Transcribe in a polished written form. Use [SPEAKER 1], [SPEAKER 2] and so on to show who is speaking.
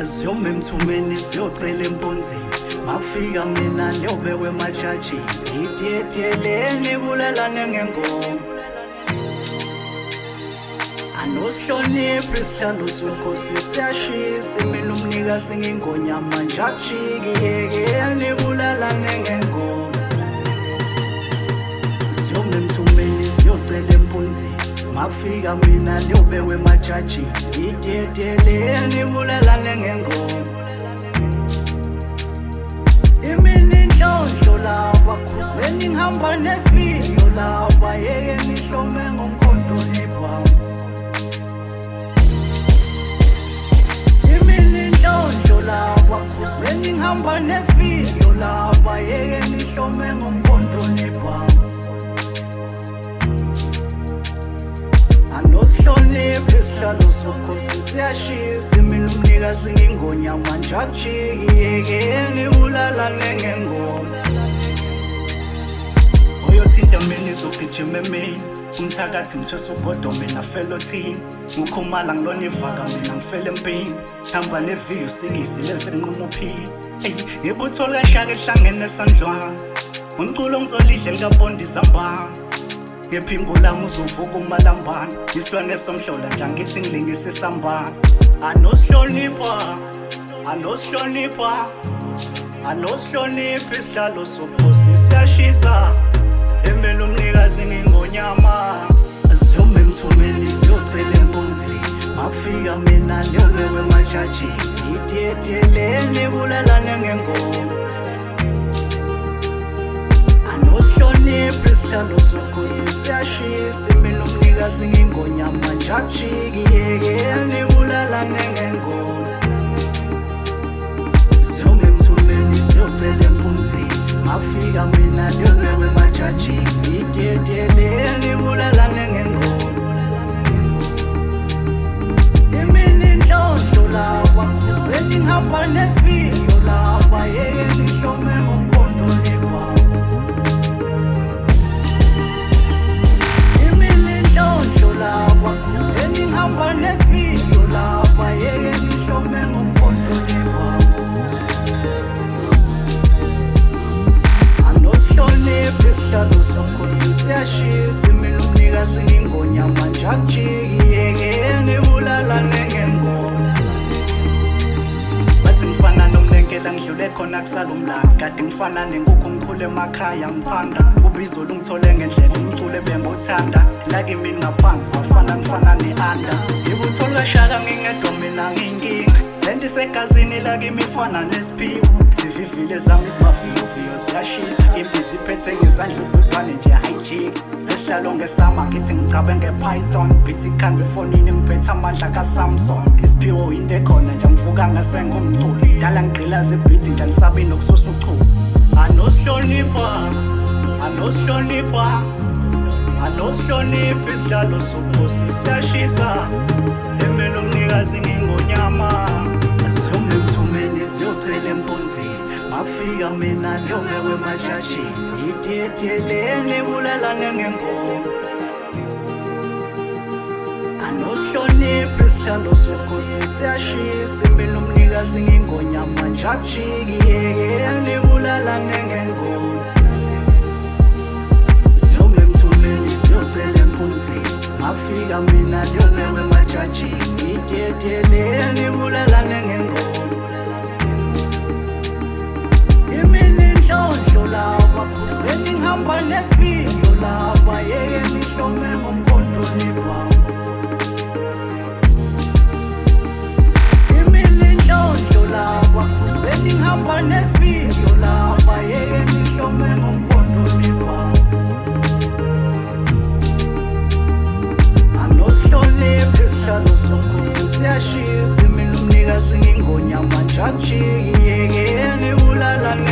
[SPEAKER 1] Ziyoma emthumeni siyocela empunzini, makufika mina niyobekwe emajajini. Itiyetiyeleni bulalane ngengoma, anosihloniphi isihlalo sobukhosi siyashisa. Mina umnikazi ngingonyama nje akujiki, yekeni bulalane ngengoma. Ziyoma emthumeni siyocela empunzini, makufika mina niyobekwe emajajini. Itiyetiyeleni bulalane ngengoma. Imini inhlonhlo laba khuzeni ngihamba nefiyo laba, yekeni nihlome ngomkhonto nebhamu. Imini inhlonhlo laba khuzeni ngihamba nefiyo laba, yekeni nihlome ngomkhonto nebhamu. Anosihloniphi isihlalo sobukhosi siyashisa. Mina umnikazi ngingonyama nje akujiki, yekeni bulalane ngengoma. Oyothinta mina izogijima emini, umthakathi ngithwesa ugodo mina felothini. Ngukhumala ngilona ivaka mina ngifele empini, hamba neviyo usikisi leze nquma uphini. Ngibutho lashaka ehlangene esandlwana, umculo ngizolidla likabondi zambana. Ngephimbo lami uzovuka umalambana, isilwane somhlola nje angithi ngilingise isambana. Anosihlonipha, anosihlonipha, anosihloniphi isihlalo sobukhosi siyashisa. Emele umnikazi ngingonyama, ziyoma emthumeni siyocela empunzini, makufika mina niyobekwe emajajini. Itiyetiyeleni bulalane ngengoma, anosihloniphi isihlalo sobukhosi siyashisa. Mina umnikazi ngingonyama nje akujiki, yekeni bulalane ngengoma. Ziyoma emthumeni siyocela empunzini, makufika mina niyobekwe emajajini. Itiyetiyeleni bulalane ngengoma. Imini inhlonhlo laba khuzeni ngihamba nefiyo laba, yekeni nihlome ngomkhonto nebhamu. Imini inhlonhlo laba khuzeni ngihamba nefiyo laba, yekeni nihlome ngomkhonto nebhamu. Anosihloniphi isihlalo sobukhosi siyashisa. Mina umnikazi ngingonyama nje akujiki, yekeni bulalane ngengoma. Bathi ngifana nomlenkela ngidlule khona kusala umlanga, kade ngifana nenkukhu ngikhule emakhaya ngiphanda. Ubizolo ngithole ngendlela umculo bengothanda, lakimi ngaphansi ngifana ne-anda. Ngibutho lashaka ngingedwa mina ngiyinkinga, lento isegazini lakimi ifana nesiphiwo. Zivivile zami zimaviyoviyo ziyashisa, impi ziphethe ngezandla ubudwane nje hijika. Lesihlalo ngesama ngithi ngicabe nge-Python, bithi ikhandwe efonini ngiphethe amandla kaSamson. Isiphiwo into ekhona nje ngivuka ngasengumculi, dala ngigqilaza ibhithi nje angisabi nokususa uchuku. Anosihlonipha, anosihlonipha, anosihloniphi isihlalo sobukhosi siyashisa. Emele umnikazi ngingonyama, ziyoma emthumeni siyocela empunzini, makufika mina niyobekwe emajajini. Itiyetiyeleni bulalane ngengoma, anosihloniphi isihlalo sobukhosi siyashisa. Mina umnikazi ngingonyama nje akujiki, yekeni bulalane ngengoma. Ziyoma emthumeni siyocela empunzini, makufika mina niyobekwe emajajini. Itiyetiyeleni bulalane ngengoma. Imini inhlonhlo laba khuzeni ngihamba nefiyo laba, yekeni nihlome ngomkhonto nebhamu. Imini inhlonhlo laba khuzeni ngihamba nefiyo laba, yekeni nihlome ngomkhonto nebhamu. Anosihloniphi isihlalo sobukhosi siyashisa. Mina umnikazi ngingonyama nje akujiki, yekeni bulalane